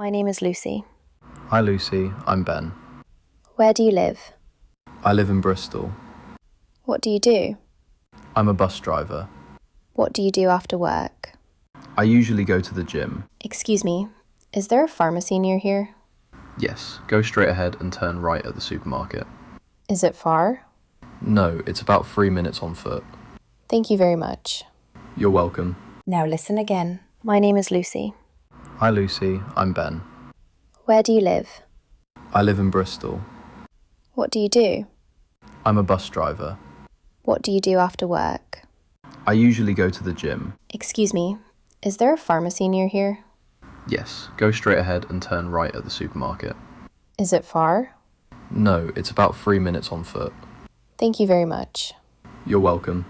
My name is Lucy. Hi Lucy, I'm Ben. Where do you live? I live in Bristol. What do you do? I'm a bus driver. What do you do after work? I usually go to the gym. Excuse me, is there a pharmacy near here? Yes, go straight ahead and turn right at the supermarket. Is it far? No, it's about 3 minutes on foot. Thank you very much. You're welcome. Now listen again. My name is Lucy. Hi Lucy, I'm Ben. Where do you live? I live in Bristol. What do you do? I'm a bus driver. What do you do after work? I usually go to the gym. Excuse me, is there a pharmacy near here? Yes, go straight ahead and turn right at the supermarket. Is it far? No, it's about 3 minutes on foot. Thank you very much. You're welcome.